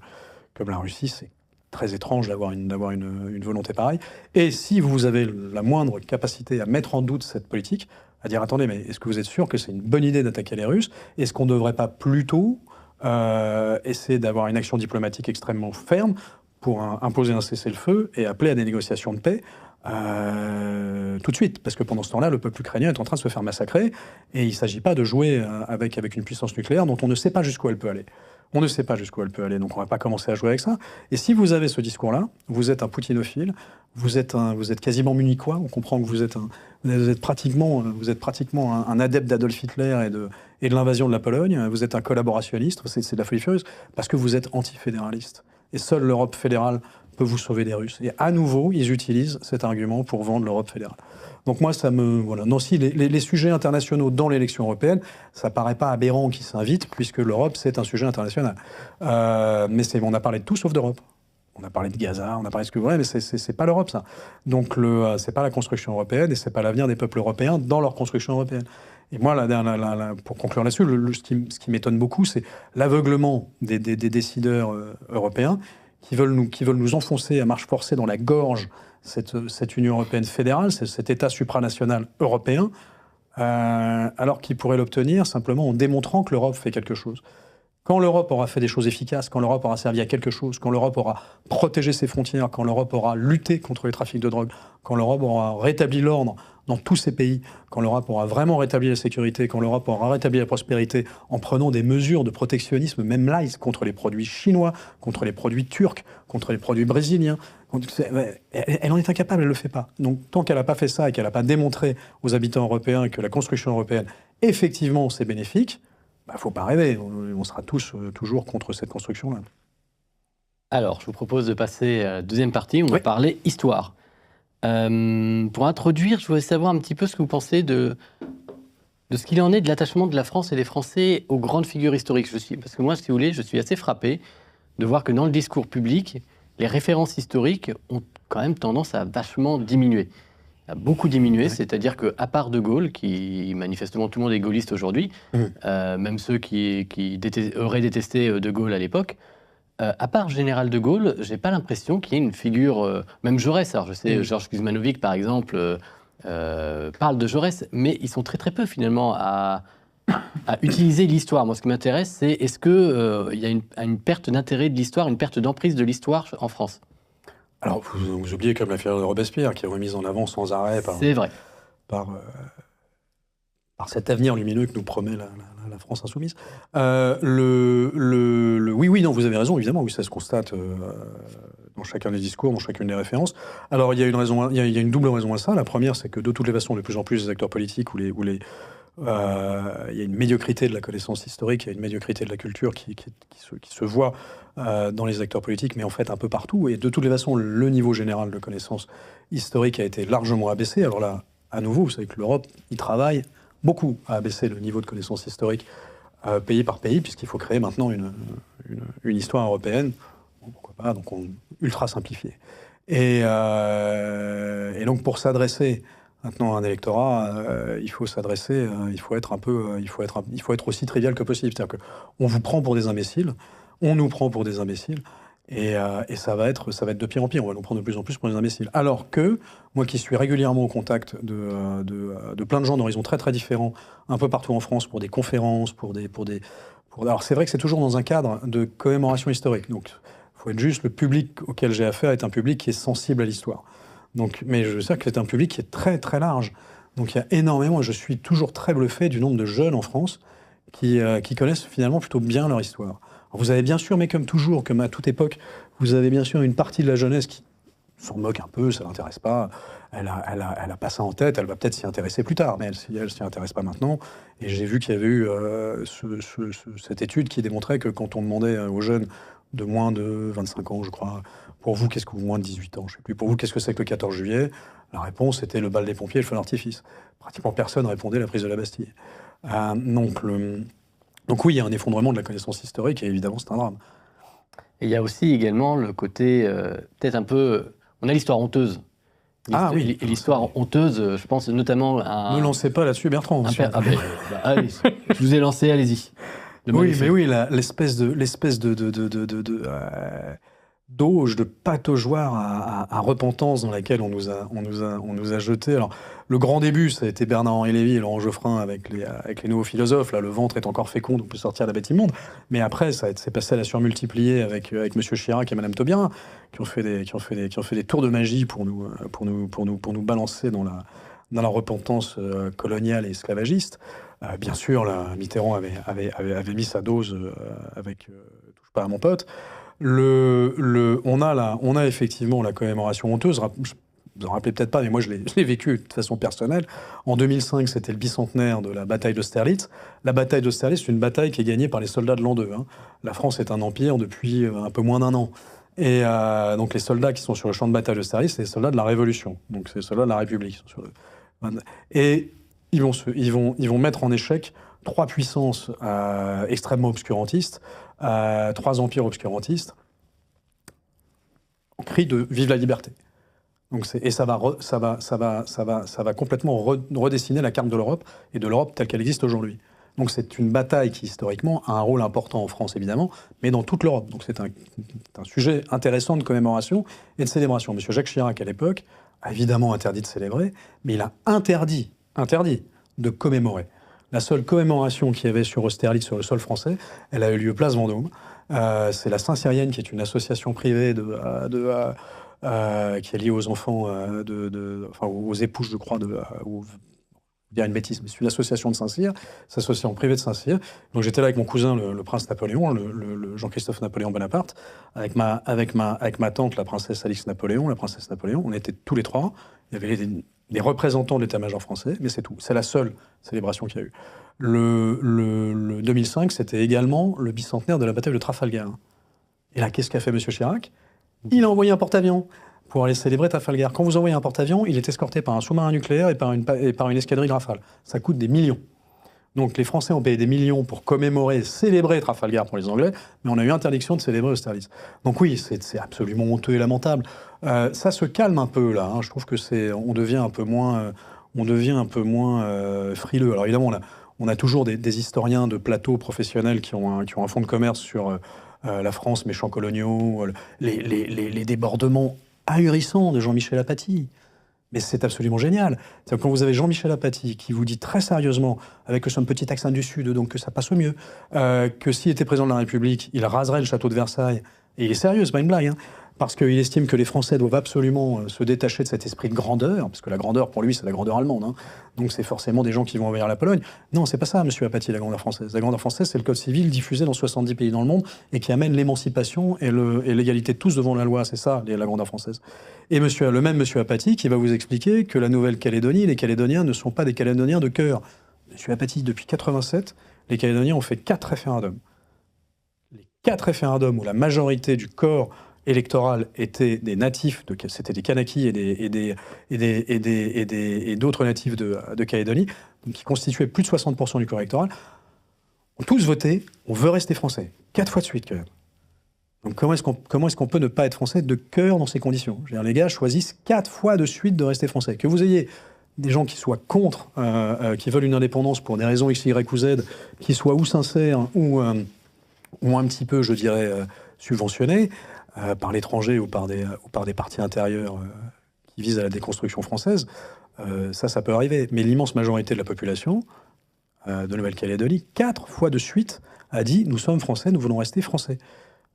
la Russie, c'est très étrange d'avoir une volonté pareille. Et si vous avez la moindre capacité à mettre en doute cette politique, à dire attendez, mais est-ce que vous êtes sûr que c'est une bonne idée d'attaquer les Russes? Est-ce qu'on ne devrait pas plutôt essayer d'avoir une action diplomatique extrêmement ferme pour imposer un cessez-le-feu et appeler à des négociations de paix tout de suite? Parce que pendant ce temps-là, le peuple ukrainien est en train de se faire massacrer et il ne s'agit pas de jouer avec une puissance nucléaire dont on ne sait pas jusqu'où elle peut aller. On ne sait pas jusqu'où elle peut aller, donc on ne va pas commencer à jouer avec ça. Et si vous avez ce discours-là, vous êtes un poutinophile, vous êtes quasiment munichois, on comprend que vous êtes pratiquement un adepte d'Adolf Hitler et de l'invasion de la Pologne, vous êtes un collaborationniste, c'est de la folie furieuse, parce que vous êtes antifédéraliste. Et seule l'Europe fédérale peut vous sauver des Russes. Et à nouveau, ils utilisent cet argument pour vendre l'Europe fédérale. Donc moi, Non, si les sujets internationaux dans l'élection européenne, ça paraît pas aberrant qu'ils s'invitent, puisque l'Europe, c'est un sujet international. Mais on a parlé de tout sauf d'Europe. On a parlé de Gaza, on a parlé de ce que vous voulez, mais c'est pas l'Europe, ça. Donc, c'est pas la construction européenne et c'est pas l'avenir des peuples européens dans leur construction européenne. Et moi, pour conclure là-dessus, ce qui m'étonne beaucoup, c'est l'aveuglement des décideurs européens qui veulent nous enfoncer à marche forcée dans la gorge cette Union européenne fédérale, cet État supranational européen, alors qu'ils pourraient l'obtenir simplement en démontrant que l'Europe fait quelque chose. Quand l'Europe aura fait des choses efficaces, quand l'Europe aura servi à quelque chose, quand l'Europe aura protégé ses frontières, quand l'Europe aura lutté contre les trafics de drogue, quand l'Europe aura rétabli l'ordre dans tous ces pays, quand l'Europe aura vraiment rétabli la sécurité, quand l'Europe aura rétabli la prospérité en prenant des mesures de protectionnisme, même light, contre les produits chinois, contre les produits turcs, contre les produits brésiliens, elle en est incapable, elle ne le fait pas. Donc tant qu'elle n'a pas fait ça et qu'elle n'a pas démontré aux habitants européens que la construction européenne, effectivement, c'est bénéfique, il ne faut pas rêver, on sera tous toujours contre cette construction-là. Alors, je vous propose de passer à la deuxième partie, on va parler histoire. Pour introduire, je voudrais savoir un petit peu ce que vous pensez de ce qu'il en est de l'attachement de la France et des Français aux grandes figures historiques. Parce que moi, si vous voulez, je suis assez frappé de voir que dans le discours public, les références historiques ont quand même tendance à vachement diminuer. A beaucoup diminué, c'est-à-dire qu'à part De Gaulle, qui manifestement tout le monde est gaulliste aujourd'hui, même ceux qui auraient détesté De Gaulle à l'époque, à part Général De Gaulle, j'ai pas l'impression qu'il y ait une figure, même Jaurès, alors je sais, Georges Kuzmanovic par exemple parle de Jaurès, mais ils sont très très peu finalement à utiliser l'histoire. Moi ce qui m'intéresse, c'est est-ce qu'il y a une perte d'intérêt de l'histoire, une perte d'emprise de l'histoire en France? Alors, vous oubliez comme la figure de Robespierre, qui est remise en avant sans arrêt par cet avenir lumineux que nous promet la France insoumise. Oui, non, vous avez raison, évidemment, oui, ça se constate dans chacun des discours, dans chacune des références. Alors, il y a une double raison à ça. La première, c'est que de toutes les façons, de plus en plus, les acteurs politiques il y a une médiocrité de la connaissance historique, il y a une médiocrité de la culture qui se voit dans les acteurs politiques, mais en fait un peu partout. Et de toutes les façons, le niveau général de connaissance historique a été largement abaissé. Alors là, à nouveau, vous savez que l'Europe y travaille beaucoup à abaisser le niveau de connaissance historique pays par pays, puisqu'il faut créer maintenant une histoire européenne, pourquoi pas, donc ultra simplifiée. Et donc pour s'adresser maintenant à un électorat, il faut être aussi trivial que possible. C'est-à-dire qu'on vous prend pour des imbéciles, on nous prend pour des imbéciles, et ça va être de pire en pire. On va nous prendre de plus en plus pour des imbéciles. Alors que, moi qui suis régulièrement au contact de plein de gens d'horizons très très différents, un peu partout en France, pour des conférences, alors c'est vrai que c'est toujours dans un cadre de commémoration historique. Donc il faut être juste, le public auquel j'ai affaire est un public qui est sensible à l'histoire. Donc, mais je sais que c'est un public qui est très très large. Donc il y a énormément, je suis toujours très bluffé du nombre de jeunes en France qui connaissent finalement plutôt bien leur histoire. Alors, vous avez bien sûr, mais comme toujours, comme à toute époque, vous avez bien sûr une partie de la jeunesse qui s'en moque un peu, ça l'intéresse pas, elle a pas ça en tête, elle va peut-être s'y intéresser plus tard, mais elle s'y intéresse pas maintenant. Et j'ai vu qu'il y avait eu cette étude qui démontrait que quand on demandait aux jeunes de moins de 25 ans, je crois, pour vous, qu'est-ce que vous, moins de 18 ans, je sais plus, pour vous, qu'est-ce que c'est que le 14 juillet? La réponse était le bal des pompiers et le feu d'artifice. Pratiquement personne répondait la prise de la Bastille. Donc oui, il y a un effondrement de la connaissance historique et évidemment, c'est un drame. Et il y a aussi également le côté, peut-être un peu... On a l'histoire honteuse. Oui. Et l'histoire honteuse, je pense notamment à... Ne lancez pas là-dessus, Bertrand. Allez, je vous ai lancé, allez-y. Oui, l'espèce d'auge, de pataugeoire à repentance dans laquelle on nous a jetés. Alors, le grand début, ça a été Bernard-Henri Lévy et Laurent Geoffrin avec les nouveaux philosophes. Là, le ventre est encore fécond, on peut sortir la bête immonde. Mais après, c'est passé à la surmultiplier avec Monsieur Chirac et Madame Taubira, qui ont fait des tours de magie pour nous balancer dans la repentance coloniale et esclavagiste. Bien sûr, Mitterrand avait mis sa dose avec touche pas à mon pote. On a effectivement la commémoration honteuse. Vous en rappelez peut-être pas, mais moi je l'ai vécu de façon personnelle. En 2005, c'était le bicentenaire de la bataille d'Austerlitz. La bataille d'Austerlitz, c'est une bataille qui est gagnée par les soldats de l'an 2. La France est un empire depuis un peu moins d'un an. Et donc les soldats qui sont sur le champ de bataille d'Austerlitz, c'est les soldats de la Révolution. Donc c'est les soldats de la République. Et ils vont mettre en échec 3 puissances extrêmement obscurantistes, 3 empires obscurantistes. en cri de vive la liberté. Donc et ça va complètement redessiner la carte de l'Europe et de l'Europe telle qu'elle existe aujourd'hui. Donc c'est une bataille qui historiquement a un rôle important en France évidemment, mais dans toute l'Europe. Donc c'est un sujet intéressant de commémoration et de célébration. Monsieur Jacques Chirac à l'époque a évidemment interdit de célébrer, mais il a interdit de commémorer. La seule commémoration qu'il y avait sur Austerlitz sur le sol français, elle a eu lieu place Vendôme. C'est la Saint-Cyrienne qui est une association privée qui est liée aux enfants, enfin aux épouses, je crois, je vais dire une bêtise, mais c'est une association de Saint-Cyr, c'est l'association privée de Saint-Cyr. Donc j'étais là avec mon cousin, le prince Napoléon, le Jean-Christophe Napoléon Bonaparte, avec ma tante, la princesse Alix Napoléon, la princesse Napoléon. On était tous les trois. Il y avait des représentants de l'état-major français, mais c'est tout. C'est la seule célébration qu'il y a eu. Le 2005, c'était également le bicentenaire de la bataille de Trafalgar. Et là, qu'est-ce qu'a fait M. Chirac? Il a envoyé un porte-avions pour aller célébrer Trafalgar. Quand vous envoyez un porte-avions, il est escorté par un sous-marin nucléaire et par une escadrille Rafale. Ça coûte des millions. Donc les Français ont payé des millions pour commémorer, célébrer Trafalgar pour les Anglais, mais on a eu interdiction de célébrer Austerlitz. Donc oui, c'est absolument honteux et lamentable. Ça se calme un peu là. Je trouve que on devient un peu moins frileux. Alors évidemment, on a toujours des historiens de plateaux professionnels qui ont un fonds de commerce sur la France, méchants coloniaux, les débordements ahurissant de Jean-Michel Apathy. Mais c'est absolument génial. Quand vous avez Jean-Michel Apathy qui vous dit très sérieusement, avec son petit accent du Sud, donc que ça passe au mieux, que s'il était président de la République, il raserait le château de Versailles. Et il est sérieux, c'est pas une blague, parce qu'il estime que les Français doivent absolument se détacher de cet esprit de grandeur, parce que la grandeur, pour lui, c'est la grandeur allemande. Donc c'est forcément des gens qui vont envahir la Pologne. Non, c'est pas ça, monsieur Apathy, la grandeur française. La grandeur française, c'est le code civil diffusé dans 70 pays dans le monde et qui amène l'émancipation et l'égalité de tous devant la loi. C'est ça, la grandeur française. Et le même monsieur Apathy qui va vous expliquer que la Nouvelle-Calédonie, les Calédoniens ne sont pas des Calédoniens de cœur. Monsieur Apathy, depuis 87, les Calédoniens ont fait 4 référendums. Les 4 référendums où la majorité du corps électoral étaient des natifs, c'était des Kanakis et d'autres natifs de Calédonie, donc qui constituaient plus de 60% du corps électoral, ont tous voté, on veut rester français. 4 fois de suite, quand même. Donc comment est-ce qu'on peut ne pas être français de cœur dans ces conditions? Je veux dire, les gars choisissent 4 fois de suite de rester français. Que vous ayez des gens qui soient contre, qui veulent une indépendance pour des raisons X, Y ou Z, qui soient ou sincères ou un petit peu, je dirais, subventionnés, par l'étranger ou par des partis intérieurs qui visent à la déconstruction française, ça peut arriver. Mais l'immense majorité de la population de Nouvelle-Calédonie, 4 fois de suite, a dit « nous sommes français, nous voulons rester français ».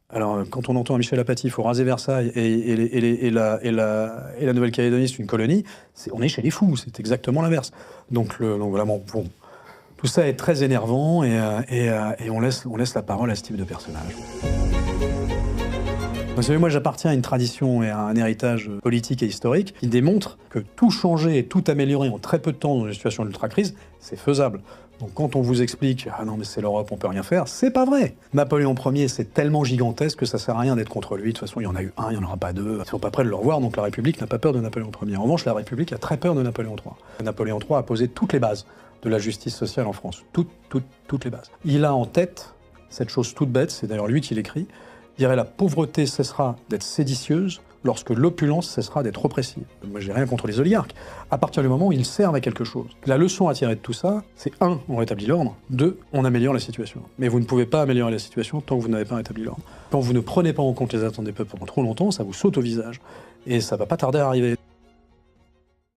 Alors, quand on entend Michel Apathy, il faut raser Versailles et la Nouvelle-Calédonie, c'est une colonie, on est chez les fous, c'est exactement l'inverse. Donc voilà, bon, tout ça est très énervant et on laisse la parole à ce type de personnage. Vous savez, moi j'appartiens à une tradition et à un héritage politique et historique qui démontre que tout changer et tout améliorer en très peu de temps dans une situation d'ultra-crise, c'est faisable. Donc quand on vous explique « Ah non mais c'est l'Europe, on peut rien faire », c'est pas vrai. Napoléon Ier, c'est tellement gigantesque que ça sert à rien d'être contre lui. De toute façon, il y en a eu un, il n'y en aura pas deux. Ils sont pas prêts de le revoir, donc la République n'a pas peur de Napoléon Ier. En revanche, la République a très peur de Napoléon III. Napoléon III a posé toutes les bases de la justice sociale en France. Toutes les bases. Il a en tête cette chose toute bête, c'est d'ailleurs lui qui l'écrit, il dirait la pauvreté cessera d'être séditieuse lorsque l'opulence cessera d'être oppressive. Moi, j'ai rien contre les oligarques. À partir du moment où ils servent à quelque chose. La leçon à tirer de tout ça, c'est 1, on rétablit l'ordre, 2, on améliore la situation. Mais vous ne pouvez pas améliorer la situation tant que vous n'avez pas rétabli l'ordre. Quand vous ne prenez pas en compte les attentes des peuples pendant trop longtemps, ça vous saute au visage. Et ça va pas tarder à arriver.